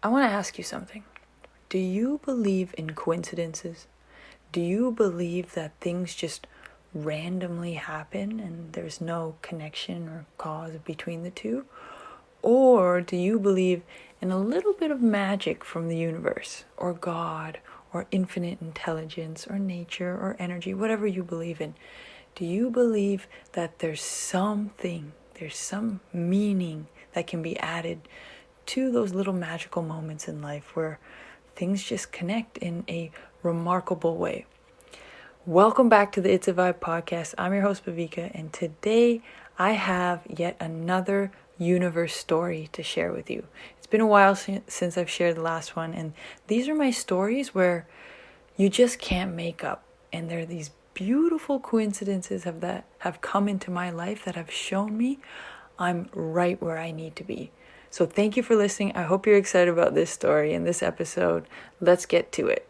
I want to ask you something. Do you believe in coincidences? Do you believe that things just randomly happen and there's no connection or cause between the two? Or do you believe in a little bit of magic from the universe, or God, or infinite intelligence, or nature, or energy, whatever you believe in? Do you believe that there's some meaning that can be added to those little magical moments in life where things just connect in a remarkable way? Welcome back to the It's a Vibe podcast. I'm your host, Bhavika, and today I have yet another universe story to share with you. It's been a while since I've shared the last one, and these are my stories where you just can't make up, and there are these beautiful coincidences that have come into my life that have shown me I'm right where I need to be. So thank you for listening. I hope you're excited about this story and this episode. Let's get to it.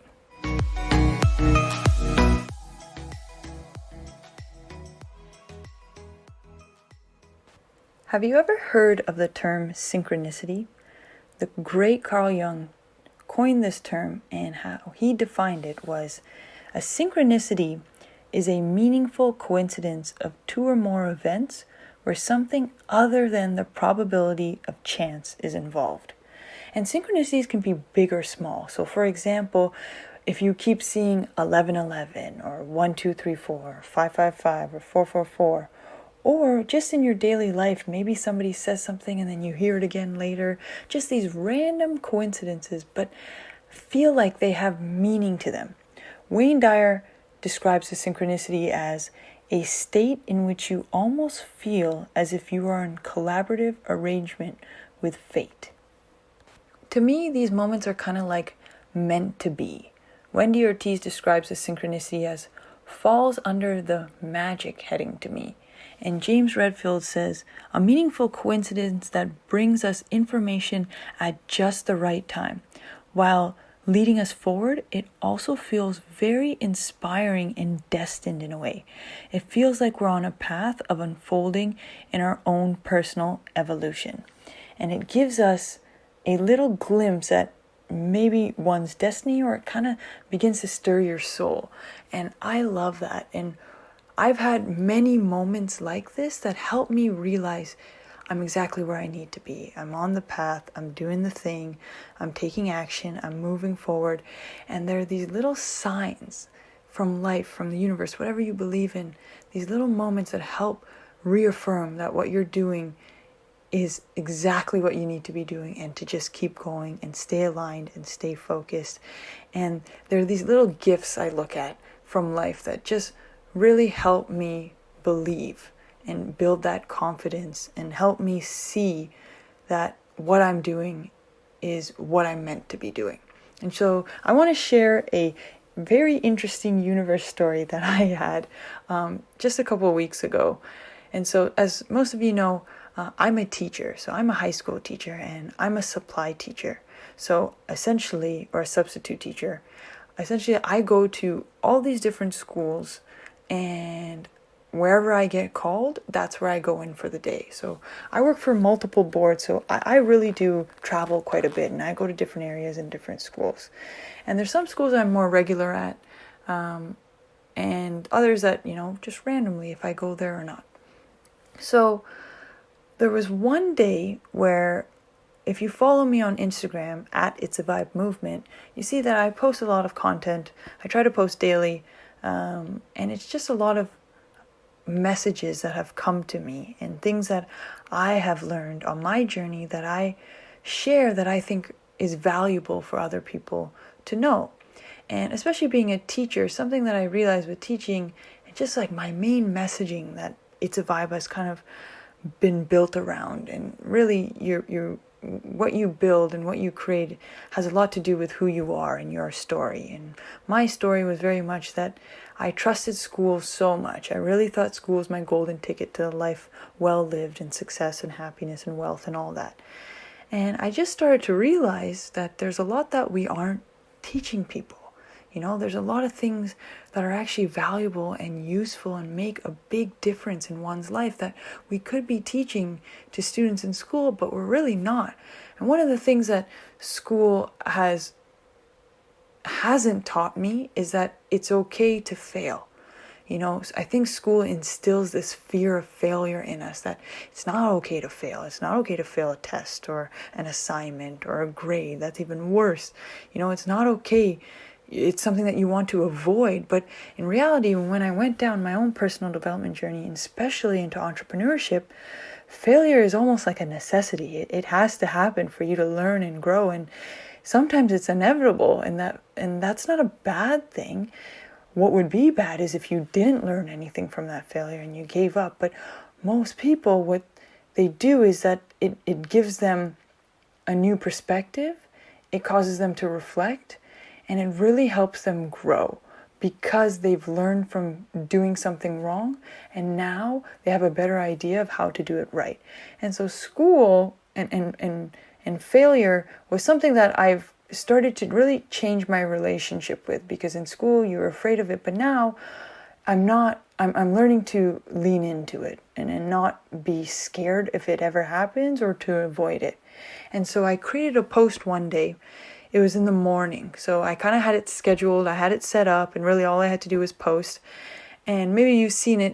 Have you ever heard of the term synchronicity? The great Carl Jung coined this term, and how he defined it was: a synchronicity is a meaningful coincidence of two or more events where something other than the probability of chance is involved. And synchronicities can be big or small. So for example, if you keep seeing 1111 or 1234 or 555 or 444, or just in your daily life, maybe somebody says something and then you hear it again later, just these random coincidences, but feel like they have meaning to them. Wayne Dyer describes the synchronicity as a state in which you almost feel as if you are in collaborative arrangement with fate. To me, these moments are kind of like meant to be. Wendy Ortiz describes the synchronicity as falls under the magic heading to me. And James Redfield says, a meaningful coincidence that brings us information at just the right time. While leading us forward, it also feels very inspiring and destined in a way. It feels like we're on a path of unfolding in our own personal evolution. And it gives us a little glimpse at maybe one's destiny, or it kind of begins to stir your soul. And I love that. And I've had many moments like this that help me realize I'm exactly where I need to be. I'm on the path, I'm doing the thing, I'm taking action, I'm moving forward. And there are these little signs from life, from the universe, whatever you believe in, these little moments that help reaffirm that what you're doing is exactly what you need to be doing, and to just keep going and stay aligned and stay focused. And there are these little gifts I look at from life that just really help me believe and build that confidence and help me see that what I'm doing is what I'm meant to be doing. And so I want to share a very interesting universe story that I had just a couple of weeks ago. And so, as most of you know, I'm a teacher. So I'm a high school teacher, and I'm a supply teacher. So essentially, or a substitute teacher, essentially I go to all these different schools, and wherever I get called, that's where I go in for the day. So I work for multiple boards, so I really do travel quite a bit, and I go to different areas and different schools. And there's some schools I'm more regular at, and others that, just randomly if I go there or not. So there was one day where, if you follow me on Instagram at It's a Vibe Movement, you see that I post a lot of content. I try to post daily. And it's just a lot of messages that have come to me and things that I have learned on my journey that I share, that I think is valuable for other people to know. And especially being a teacher, something that I realized with teaching, and just like my main messaging that It's a Vibe has kind of been built around, and really your what you build and what you create has a lot to do with who you are and your story. And my story was very much that I trusted school so much. I really thought school was my golden ticket to a life well lived, and success and happiness and wealth and all that. And I just started to realize that there's a lot that we aren't teaching people. There's a lot of things that are actually valuable and useful and make a big difference in one's life that we could be teaching to students in school, but we're really not. And one of the things that school hasn't taught me is that it's okay to fail. I think school instills this fear of failure in us, that it's not okay to fail. It's not okay to fail a test or an assignment or a grade. That's even worse. It's not okay. It's something that you want to avoid. But in reality, when I went down my own personal development journey, and especially into entrepreneurship, failure is almost like a necessity. It has to happen for you to learn and grow. And sometimes it's inevitable, and that's not a bad thing. What would be bad is if you didn't learn anything from that failure and you gave up. But most people, what they do is that it gives them a new perspective. It causes them to reflect, and it really helps them grow because they've learned from doing something wrong, and now they have a better idea of how to do it right. And so school and failure was something that I've started to really change my relationship with, because in school you were afraid of it, but now I'm learning to lean into it and not be scared if it ever happens, or to avoid it. And so I created a post one day. It was in the morning, so I kind of had it scheduled, I had it set up, and really all I had to do was post. And maybe you've seen it.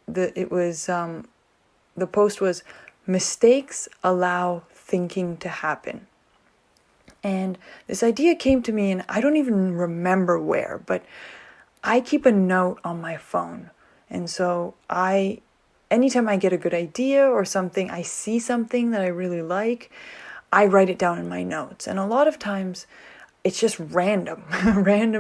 The post was, mistakes allow thinking to happen. And this idea came to me, and I don't even remember where, but I keep a note on my phone. And so anytime I get a good idea or something, I see something that I really like, I write it down in my notes. And a lot of times it's just random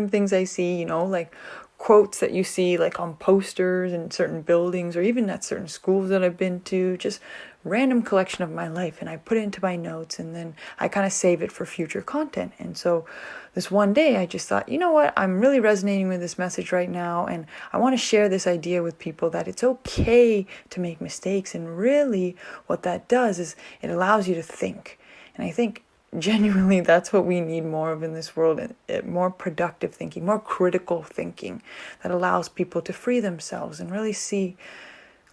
things I see, like quotes that you see like on posters in certain buildings, or even at certain schools that I've been to, just random collection of my life, and I put it into my notes, and then I kind of save it for future content. And so this one day I just thought, you know what, I'm really resonating with this message right now, and I want to share this idea with people that it's okay to make mistakes. And really what that does is it allows you to think. And I think genuinely that's what we need more of in this world, more productive thinking, more critical thinking that allows people to free themselves and really see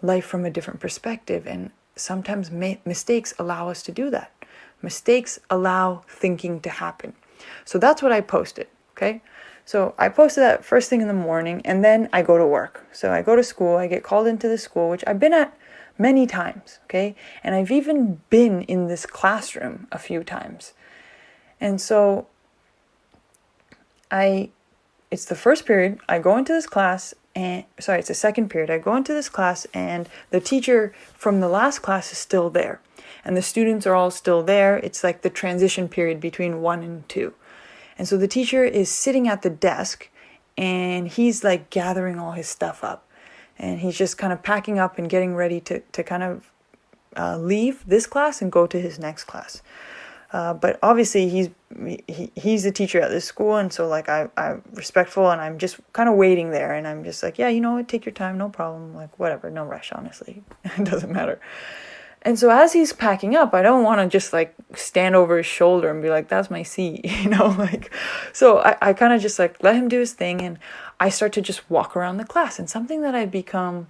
life from a different perspective. And sometimes mistakes allow us to do that. Mistakes allow thinking to happen. So that's what I posted, okay? So I posted that first thing in the morning, and then I go to work. So I go to school, I get called into the school, which I've been at many times, okay? And I've even been in this classroom a few times. And so it's the first period, I go into this class, it's the second period. I go into this class, and the teacher from the last class is still there, and the students are all still there. It's like the transition period between 1 and 2. And so the teacher is sitting at the desk, and he's like gathering all his stuff up, and he's just kind of packing up and getting ready to kind of leave this class and go to his next class. But obviously he's the teacher at this school, and so like I'm respectful, and I'm just kind of waiting there, and I'm just like, yeah, take your time, no problem, like whatever, no rush, honestly. It doesn't matter. And so as he's packing up, I don't want to just like stand over his shoulder and be like, that's my seat, so I kind of just like let him do his thing, and I start to just walk around the class. And something that I've become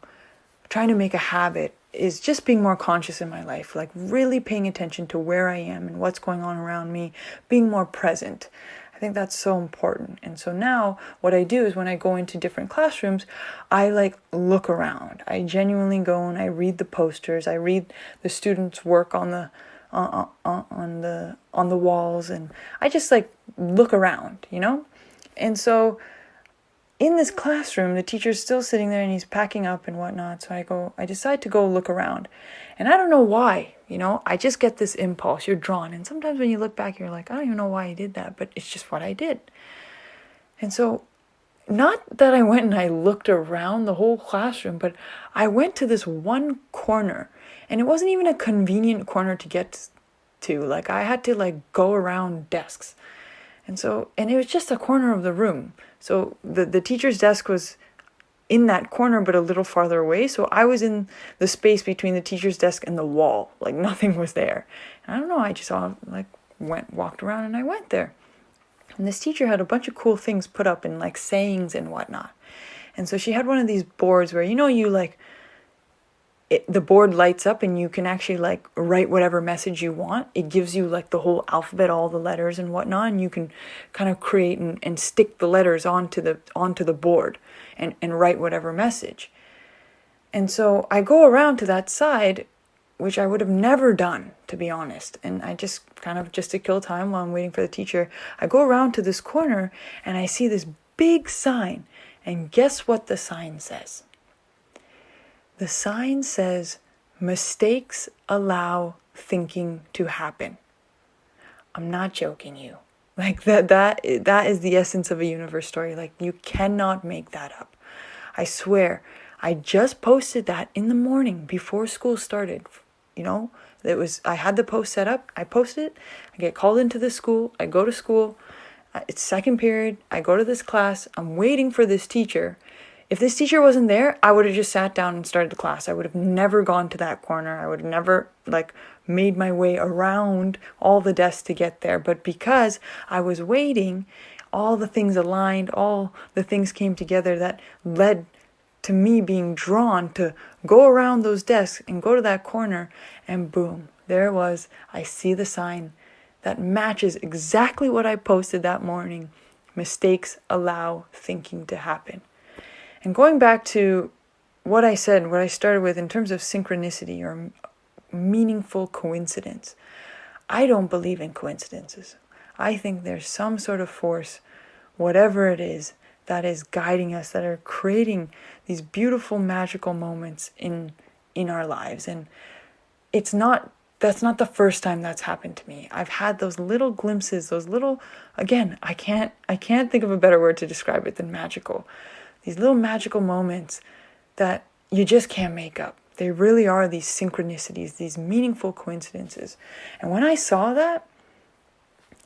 trying to make a habit is just being more conscious in my life, like really paying attention to where I am and what's going on around me, being more present. I think that's so important. And so now what I do is when I go into different classrooms, I like look around. I genuinely go and I read the posters. I read the students' work on the walls, and I just like look around, And so in this classroom, the teacher's still sitting there and he's packing up and whatnot. So I decide to go look around. And I don't know why, I just get this impulse. You're drawn. And sometimes when you look back, you're like, I don't even know why I did that, but it's just what I did. And so not that I went and I looked around the whole classroom, but I went to this one corner, and it wasn't even a convenient corner to get to. Like I had to like go around desks. And it was just a corner of the room. So the teacher's desk was in that corner, but a little farther away. So I was in the space between the teacher's desk and the wall. Like nothing was there. And I don't know, I just walked around and I went there. And this teacher had a bunch of cool things put up in like sayings and whatnot. And so she had one of these boards where, you like the board lights up and you can actually like write whatever message you want. It gives you like the whole alphabet, all the letters and whatnot, and you can kind of create and stick the letters onto the board and write whatever message. And so I go around to that side, which I would have never done, to be honest. And I just kind of, just to kill time while I'm waiting for the teacher, I go around to this corner and I see this big sign. And guess what the sign says? The sign says, mistakes allow thinking to happen. I'm not joking you. Like that is the essence of a universe story. Like, you cannot make that up. I swear, I just posted that in the morning before school started. I had the post set up. I posted it. I get called into the school. I go to school. It's second period. I go to this class. I'm waiting for this teacher. If this teacher wasn't there, I would have just sat down and started the class. I would have never gone to that corner. I would have never made my way around all the desks to get there. But because I was waiting, all the things aligned, all the things came together that led to me being drawn to go around those desks and go to that corner, and boom, there it was. I see the sign that matches exactly what I posted that morning. Mistakes allow thinking to happen. And going back to what I said, what I started with in terms of synchronicity or meaningful coincidence, I don't believe in coincidences. I think there's some sort of force, whatever it is, that is guiding us, that are creating these beautiful, magical moments in our lives. And that's not the first time that's happened to me. I've had those little glimpses, again, I can't think of a better word to describe it than magical. These little magical moments that you just can't make up. They really are these synchronicities, these meaningful coincidences. And when I saw that,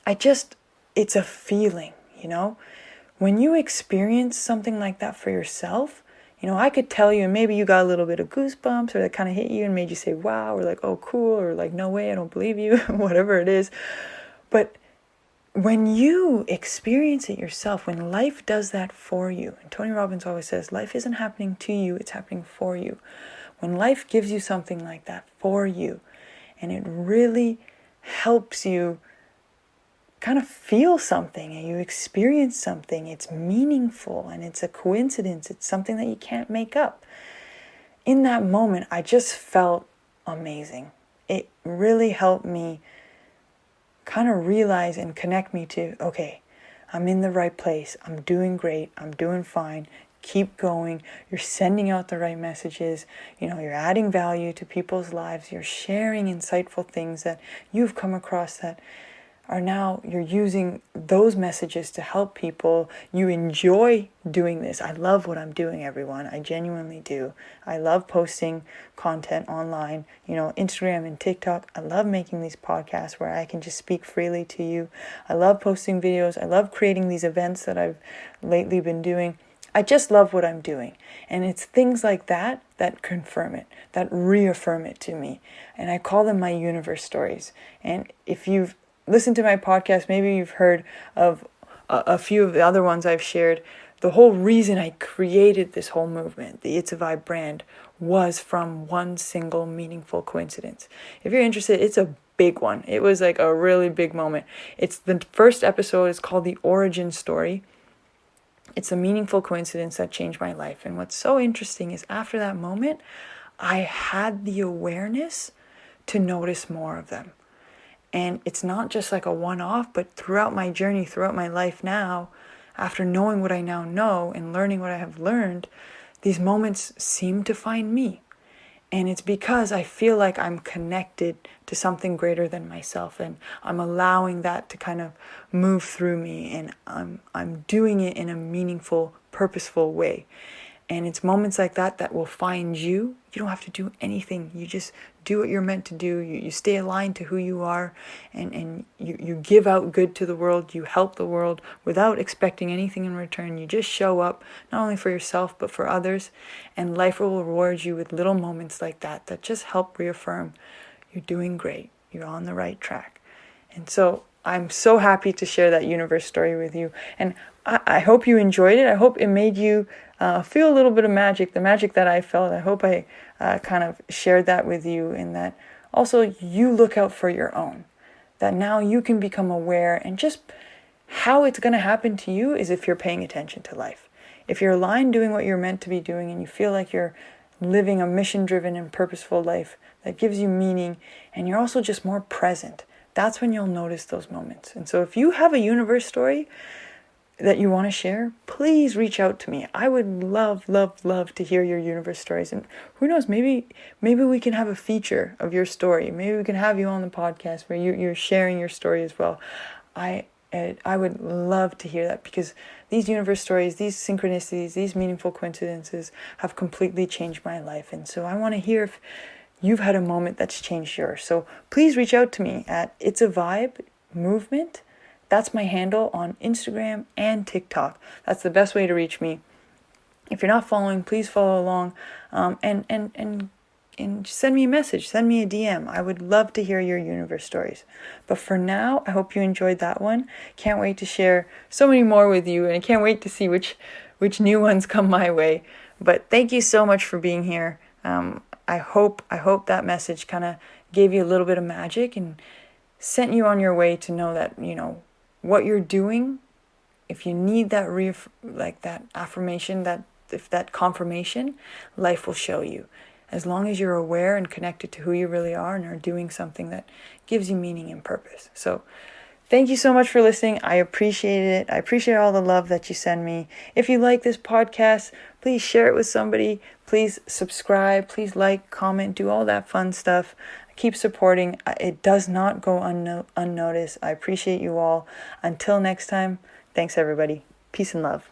it's a feeling, When you experience something like that for yourself, I could tell you, and maybe you got a little bit of goosebumps, or that kind of hit you and made you say, wow, or like, oh, cool, or like, no way, I don't believe you, whatever it is. But when you experience it yourself, when life does that for you, and Tony Robbins always says, life isn't happening to you, it's happening for you. When life gives you something like that for you, and it really helps you kind of feel something and you experience something, it's meaningful and it's a coincidence, it's something that you can't make up. In that moment, I just felt amazing. It really helped me kind of realize and connect me to, okay, I'm in the right place, I'm doing great, I'm doing fine, keep going, you're sending out the right messages, you're adding value to people's lives, you're sharing insightful things that you've come across that are now, you're using those messages to help people. You enjoy doing this. I love what I'm doing, everyone. I genuinely do. I love posting content online, Instagram and TikTok. I love making these podcasts where I can just speak freely to you. I love posting videos. I love creating these events that I've lately been doing. I just love what I'm doing. And it's things like that that confirm it, that reaffirm it to me. And I call them my universe stories. And if you've listen to my podcast, maybe you've heard of a few of the other ones I've shared. The whole reason I created this whole movement, the It's a Vibe brand, was from one single meaningful coincidence. If you're interested, it's a big one. It was like a really big moment. It's the first episode is called The Origin Story. It's a meaningful coincidence that changed my life. And what's so interesting is after that moment, I had the awareness to notice more of them. And it's not just like a one-off, but throughout my journey, throughout my life now, after knowing what I now know and learning what I have learned, these moments seem to find me. And it's because I feel like I'm connected to something greater than myself, and I'm allowing that to kind of move through me, and I'm doing it in a meaningful, purposeful way. And it's moments like that that will find you. You don't have to do anything. You just do what you're meant to do. You stay aligned to who you are, and you give out good to the world. You help the world without expecting anything in return. You just show up, not only for yourself, but for others. And life will reward you with little moments like that just help reaffirm you're doing great. You're on the right track. And so I'm so happy to share that universe story with you. And I hope you enjoyed it. I hope it made you feel a little bit of magic, the magic that I felt. I hope I kind of shared that with you, and that also you look out for your own. That now you can become aware, and just how it's going to happen to you is if you're paying attention to life. If you're aligned doing what you're meant to be doing, and you feel like you're living a mission-driven and purposeful life that gives you meaning, and you're also just more present, that's when you'll notice those moments. And so if you have a universe story that you want to share, please reach out to me. I would love, love, love to hear your universe stories. And who knows, maybe we can have a feature of your story. Maybe we can have you on the podcast where you're sharing your story as well. I would love to hear that, because these universe stories, these synchronicities, these meaningful coincidences have completely changed my life. And so I want to hear if you've had a moment that's changed yours. So please reach out to me at It's a Vibe Movement. That's my handle on Instagram and TikTok. That's the best way to reach me. If you're not following, please follow along, and send me a message, send me a DM. I would love to hear your universe stories. But for now, I hope you enjoyed that one. Can't wait to share so many more with you, and I can't wait to see which new ones come my way. But thank you so much for being here. I hope that message kind of gave you a little bit of magic and sent you on your way to know that, what you're doing, if you need that that affirmation, that confirmation, life will show you. As long as you're aware and connected to who you really are and are doing something that gives you meaning and purpose. So thank you so much for listening. I appreciate it. I appreciate all the love that you send me. If you like this podcast, please share it with somebody. Please subscribe. Please like, comment, do all that fun stuff. Keep supporting. It does not go unnoticed. I appreciate you all. Until next time, thanks everybody. Peace and love.